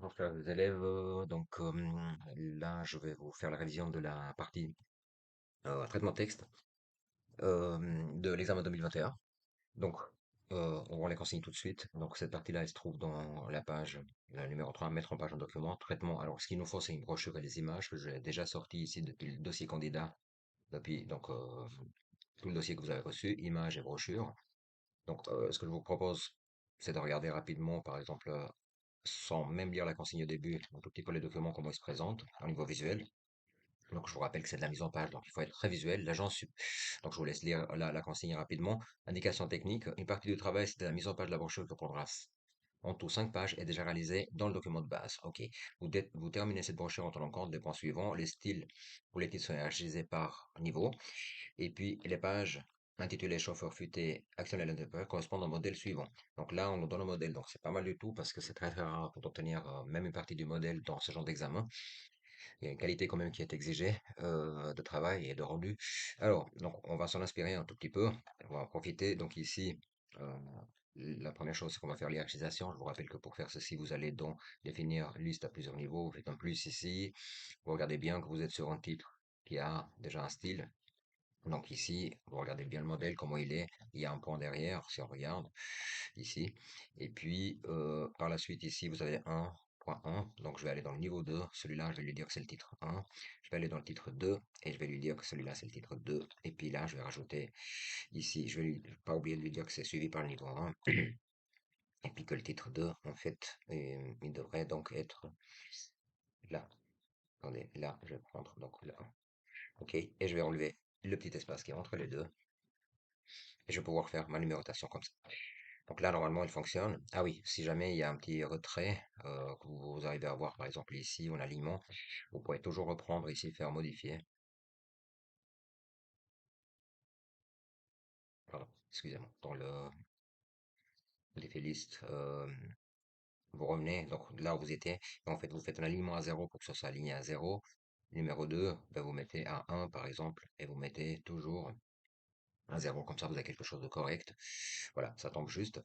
Bonjour chers élèves, là je vais vous faire la révision de la partie traitement de texte de l'examen 2021. Donc on voit les consignes tout de suite. Donc cette partie-là elle se trouve dans la page, la numéro 3, mettre en page un document, traitement. Alors ce qu'il nous faut c'est une brochure et des images que j'ai déjà sorti ici depuis le dossier candidat, depuis tout le dossier que vous avez reçu, images et brochures. Donc ce que je vous propose c'est de regarder rapidement par exemple sans même lire la consigne au début, un tout petit peu les documents, comment ils se présentent au niveau visuel. Donc, je vous rappelle que c'est de la mise en page, donc il faut être très visuel. Donc je vous laisse lire la consigne rapidement. Indication technique, une partie du travail, c'est la mise en page de la brochure que prendra en tout 5 pages est déjà réalisée dans le document de base. OK. Vous terminez cette brochure en tenant compte des points suivants. Les styles ou les titres sont hiérarchisés par niveau. Et puis, les pages intitulées chauffeur futé, actionnel et correspondent au modèle suivant. Donc là, on nous donne le modèle. Donc c'est pas mal du tout parce que c'est très très rare d'obtenir même une partie du modèle dans ce genre d'examen. Il y a une qualité quand même qui est exigée de travail et de rendu. Alors, donc on va s'en inspirer un tout petit peu. On va en profiter. Donc ici, euh, la première chose, c'est qu'on va faire l'hierarchisation. Je vous rappelle que pour faire ceci, vous allez donc définir liste à plusieurs niveaux. Vous faites un plus ici. Vous regardez bien que vous êtes sur un titre qui a déjà un style. Donc ici, vous regardez bien le modèle, comment il est. Il y a un point derrière, si on regarde ici. Et puis, par la suite, ici, vous avez 1.1. Donc, je vais aller dans le niveau 2. Celui-là, je vais lui dire que c'est le titre 1. Je vais aller dans le titre 2 et je vais lui dire que celui-là, c'est le titre 2. Et puis là, je vais rajouter ici, je vais pas oublier de lui dire que c'est suivi par le niveau 1. Et puis que le titre 2, en fait, il devrait donc être là. Attendez, là, je vais prendre donc là. OK. Et je vais enlever le petit espace qui est entre les deux. Et je vais pouvoir faire ma numérotation comme ça. Donc là, normalement, elle fonctionne. Ah oui, si jamais il y a un petit retrait que vous arrivez à voir, par exemple ici, en alignement, vous pouvez toujours reprendre ici, faire modifier. Pardon, excusez-moi. Dans l'effet liste, vous revenez, donc là où vous étiez, et en fait, vous faites un alignement à 0 pour que ça soit aligné à 0. Numéro 2, ben, vous mettez à 1 par exemple, et vous mettez toujours un 0, comme ça vous avez quelque chose de correct. Voilà, ça tombe juste.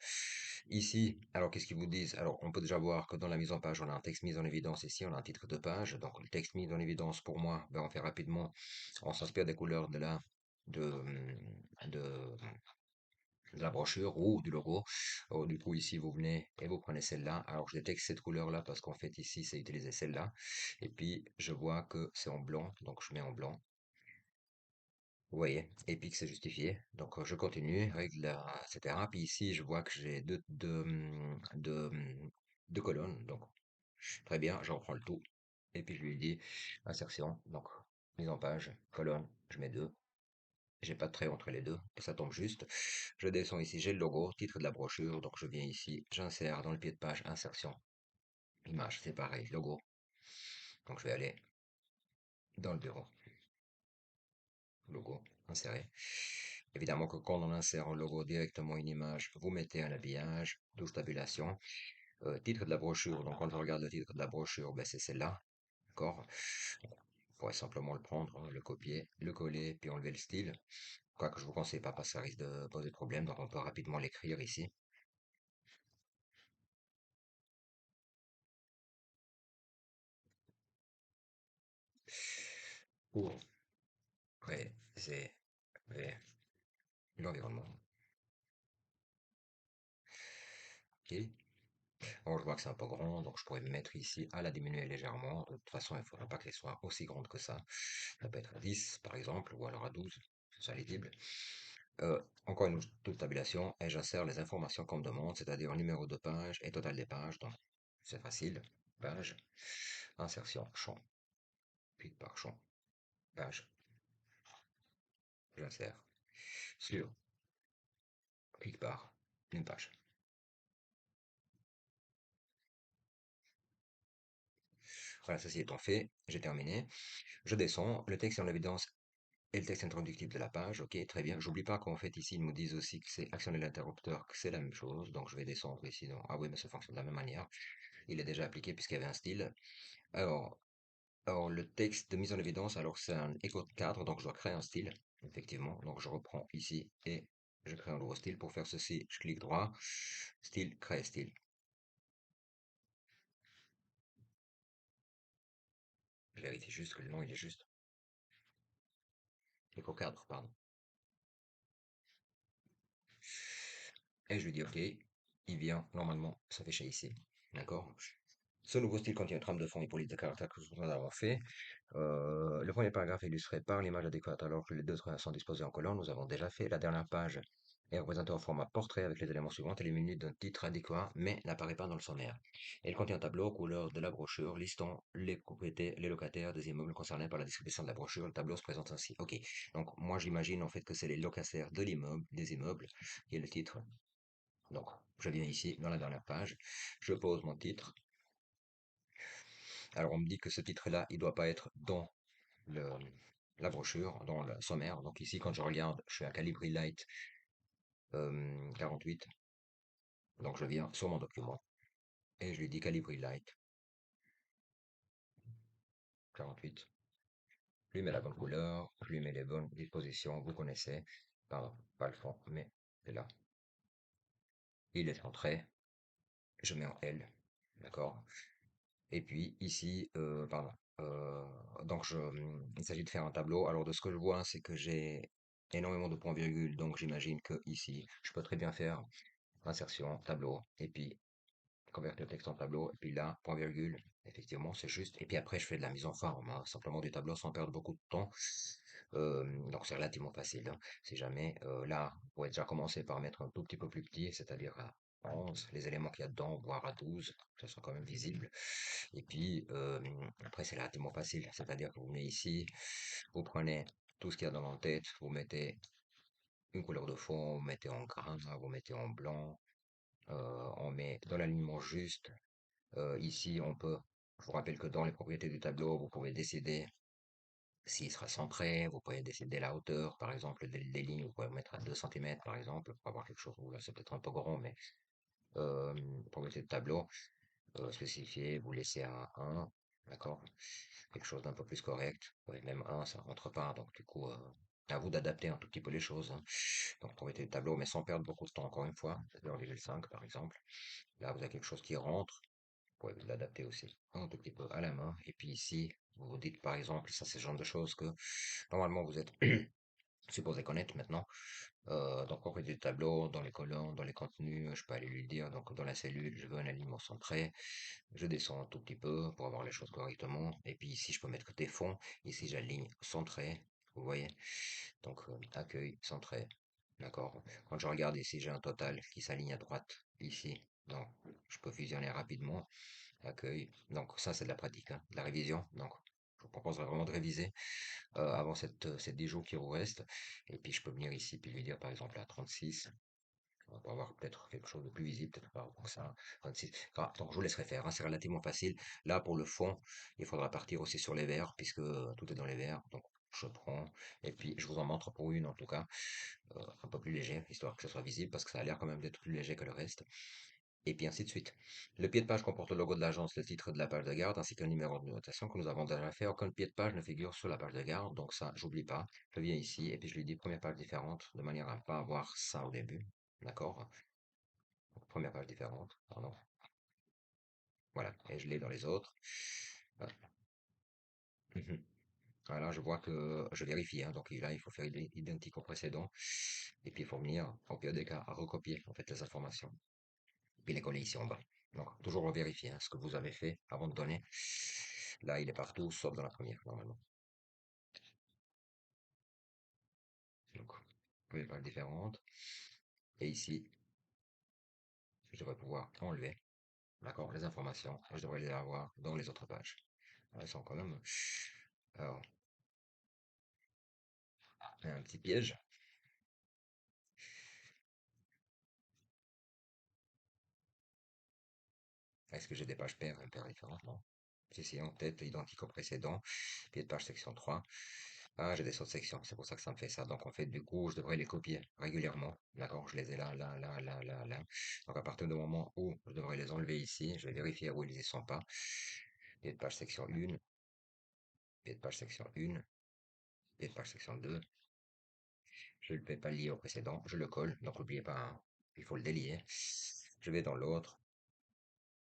Ici, alors qu'est-ce qu'ils vous disent? Alors, on peut déjà voir que dans la mise en page, on a un texte mis en évidence ici, on a un titre de page. Donc, le texte mis en évidence, pour moi, ben, on fait rapidement, on s'inspire des couleurs de, de la brochure ou du logo. Alors, du coup, ici, vous venez et vous prenez celle-là. Alors, je détecte cette couleur-là parce qu'en fait, ici, c'est utiliser celle-là. Et puis, je vois que c'est en blanc, donc je mets en blanc. Vous voyez, et puis que c'est justifié. Donc je continue, règle, etc. Puis ici, je vois que j'ai deux colonnes. Donc très bien, je reprends le tout. Et puis je lui dis insertion, donc mise en page, colonne, je mets deux. J'ai pas de trait entre les deux, et ça tombe juste. Je descends ici, j'ai le logo, titre de la brochure. Donc je viens ici, j'insère dans le pied de page, insertion, image, c'est pareil, logo. Donc je vais aller dans le bureau, logo, insérer. Évidemment que quand on insère un logo directement une image, vous mettez un habillage, double tabulation, titre de la brochure. Donc quand on regarde le titre de la brochure, ben, c'est celle-là, d'accord? On pourrait simplement le prendre, hein, le copier, le coller, puis enlever le style. Quoique je vous conseille pas parce que ça risque de poser problème, donc on peut rapidement l'écrire ici. Pour préserver l'environnement. Ok. Bon, je vois que c'est un peu grand, donc je pourrais me mettre ici à la diminuer légèrement. De toute façon, il ne faudra pas qu'elle soit aussi grande que ça. Ça peut être à 10, par exemple, ou alors à 12, c'est lisible. Encore une toute tabulation, et j'insère les informations qu'on me demande, c'est-à-dire numéro de page et total des pages. Donc, c'est facile. Page, insertion, champ, puis par champ, page, j'insère sur, clique par, une page. Voilà, ceci étant fait, j'ai terminé. Je descends, le texte est en évidence et le texte introductif de la page, ok, très bien. J'oublie pas qu'en fait ici ils nous disent aussi que c'est actionner l'interrupteur, que c'est la même chose. Donc je vais descendre ici. Ah oui, mais ça fonctionne de la même manière. Il est déjà appliqué puisqu'il y avait un style. Alors, alors le texte de mise en évidence, alors c'est un écho de cadre, donc je dois créer un style, effectivement. Donc je reprends ici et je crée un nouveau style. Pour faire ceci, je clique droit, style, créer style. Je vérifie juste que le nom il est juste. Éco-cadre, pardon. Et je lui dis OK, il vient, normalement, s'afficher ici. D'accord? Ce nouveau style contient une trame de fond et police de caractère que nous avons fait. Le premier paragraphe est illustré par l'image adéquate alors que les deux traits sont disposés en colonne. Nous avons déjà fait. La dernière page est représentée en format portrait avec les éléments suivants. Elle est munie d'un titre adéquat mais n'apparaît pas dans le sommaire. Elle contient un tableau aux couleurs de la brochure listant les propriétés, les locataires des immeubles concernés par la distribution de la brochure. Le tableau se présente ainsi. Ok, donc moi j'imagine en fait que c'est les locataires de l'immeuble, des immeubles, qui est le titre. Donc je viens ici dans la dernière page, je pose mon titre. Alors on me dit que ce titre-là, il ne doit pas être dans le, la brochure, dans le sommaire. Donc ici, quand je regarde, je suis à Calibri Light 48. Donc je viens sur mon document et je lui dis Calibri Light 48. Je lui mets la bonne couleur, je lui mets les bonnes dispositions, vous connaissez. Pardon, pas le fond, mais c'est là. Il est centré, je mets en L, d'accord? Et puis ici, pardon, donc il s'agit de faire un tableau. Alors de ce que je vois, c'est que j'ai énormément de points-virgules, donc j'imagine que ici, je peux très bien faire insertion, tableau, et puis convertir le texte en tableau, et puis là, point virgule, effectivement, c'est juste. Et puis après, je fais de la mise en forme, hein, simplement du tableau sans perdre beaucoup de temps. Donc c'est relativement facile, hein. Si jamais, là, vous pouvez déjà commencer par mettre un tout petit peu plus petit, c'est-à-dire à 11, les éléments qu'il y a dedans, voire à 12, que ce soit quand même visible. Et puis, après, c'est relativement facile, c'est-à-dire que vous venez ici, vous prenez tout ce qu'il y a dans l'entête, vous mettez une couleur de fond, vous mettez en gras, vous mettez en blanc, on met dans l'alignement juste. Ici, on peut, je vous rappelle que dans les propriétés du tableau, vous pouvez décider s'il sera centré, vous pouvez décider la hauteur, par exemple, des lignes, vous pouvez mettre à 2 centimètres, par exemple, pour avoir quelque chose, là c'est peut-être un peu grand, mais euh, propriété de tableau, spécifié, vous laissez à 1, d'accord? Quelque chose d'un peu plus correct, ouais, même 1, ça rentre pas, donc du coup, à vous d'adapter un tout petit peu les choses, hein. Donc, propriété de tableau, mais sans perdre beaucoup de temps, encore une fois, 0,5 par exemple. Là, vous avez quelque chose qui rentre, vous pouvez l'adapter aussi un tout petit peu à la main. Et puis ici, vous vous dites par exemple, ça c'est le genre de choses que normalement vous êtes supposé connaître maintenant. Donc propriété du tableau, dans les colonnes, dans les contenus, je peux aller lui dire, donc dans la cellule, je veux un alignement centré. Je descends un tout petit peu pour avoir les choses correctement. Et puis ici, je peux mettre des fonds. Ici, j'aligne centré. Vous voyez? Donc accueil centré. D'accord. Quand je regarde ici, j'ai un total qui s'aligne à droite. Ici. Donc, je peux fusionner rapidement. Accueil. Donc ça, c'est de la pratique, hein, de la révision. Donc, je vous proposerais vraiment de réviser avant ces 10 jours qui vous restent. Et puis, je peux venir ici puis lui dire, par exemple, à 36. On va avoir peut-être quelque chose de plus visible, peut-être pas donc ça, 26. Donc, je vous laisserai faire, hein, c'est relativement facile. Là, pour le fond, il faudra partir aussi sur les verts, puisque tout est dans les verts. Donc, je prends, et puis je vous en montre pour une en tout cas, un peu plus léger, histoire que ce soit visible, parce que ça a l'air quand même d'être plus léger que le reste et puis ainsi de suite. Le pied de page comporte le logo de l'agence, le titre de la page de garde, ainsi qu'un numéro de notation que nous avons déjà fait. Aucun pied de page ne figure sur la page de garde, donc ça, j'oublie pas. Je viens ici, et puis je lui dis première page différente, de manière à ne pas avoir ça au début. D'accord? Première page différente, pardon. Voilà, et je l'ai dans les autres. Voilà. Mhm. Voilà, je vois que je vérifie, hein, donc là, il faut faire identique au précédent, et puis il faut venir, au pire des cas, à recopier en fait les informations. Puis les coller ici en bas. Donc, toujours vérifier, hein, ce que vous avez fait avant de donner. Là, il est partout, sauf dans la première, normalement. Donc, vous pages différentes. Et ici, je devrais pouvoir enlever, d'accord, les informations. Et je devrais les avoir dans les autres pages. Elles sont quand même... Alors, un petit piège. Est-ce que j'ai des pages paires, impaires différentes? Non. Si, si, en tête, identique au précédent. Pied de page section 3. Ah, j'ai des sauts de section, c'est pour ça que ça me fait ça. Donc en fait, du coup, je devrais les copier régulièrement. D'accord, je les ai là, là, là, là, là, là. Donc à partir du moment où je devrais les enlever ici, je vais vérifier où ils y sont pas. Pied de page section 1, pied de page section 1, pied de page section 2. Je ne le fais pas lier au précédent, je le colle. Donc n'oubliez pas, hein, il faut le délier. Je vais dans l'autre.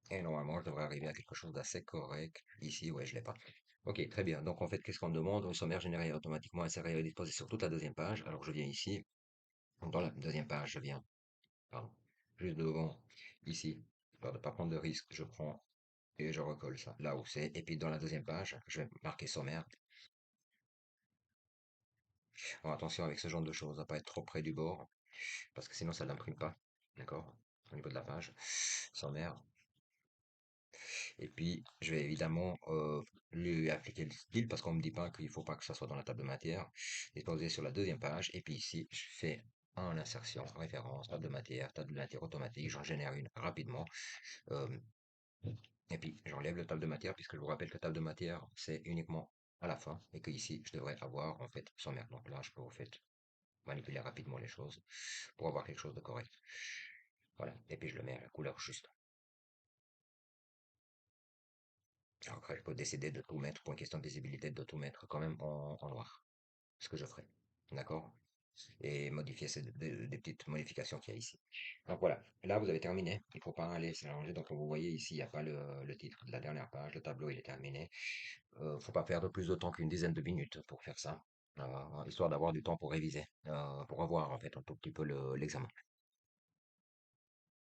Et normalement, je devrais arriver à quelque chose d'assez correct. Ici, ouais, je l'ai pas. Ok, très bien. Donc en fait, qu'est-ce qu'on demande? Un sommaire généré automatiquement inséré et disposé sur toute la deuxième page. Alors je viens ici, dans la deuxième page, je viens, pardon, juste devant, ici, histoire de ne pas prendre de risque, je prends et je recolle ça là où c'est. Et puis dans la deuxième page, je vais marquer sommaire. Alors attention avec ce genre de choses, à pas être trop près du bord, parce que sinon ça n'imprime pas. D'accord? Au niveau de la page. Sommaire. Et puis, je vais évidemment lui appliquer le style parce qu'on me dit pas qu'il faut pas que ça soit dans la table de matière. Disposé sur la deuxième page. Et puis ici, je fais en insertion, référence, table de matière automatique. J'en génère une rapidement. euh, et puis, j'enlève le table de matière puisque je vous rappelle que table de matière, c'est uniquement à la fin. Et que ici, je devrais avoir en fait sommaire. Donc là, je peux en fait manipuler rapidement les choses pour avoir quelque chose de correct. Voilà. Et puis, je le mets à la couleur juste. Alors après, je peux décider de tout mettre, pour une question de visibilité, de tout mettre quand même en noir. Ce que je ferai. D'accord? Et modifier des petites modifications qu'il y a ici. Donc voilà, là vous avez terminé. Il ne faut pas aller s'allonger. Donc vous voyez ici, il n'y a pas le titre de la dernière page. Le tableau, il est terminé. Faut pas perdre plus de temps qu'une dizaine de minutes pour faire ça. Histoire d'avoir du temps pour réviser, pour revoir en fait un tout petit peu l'examen.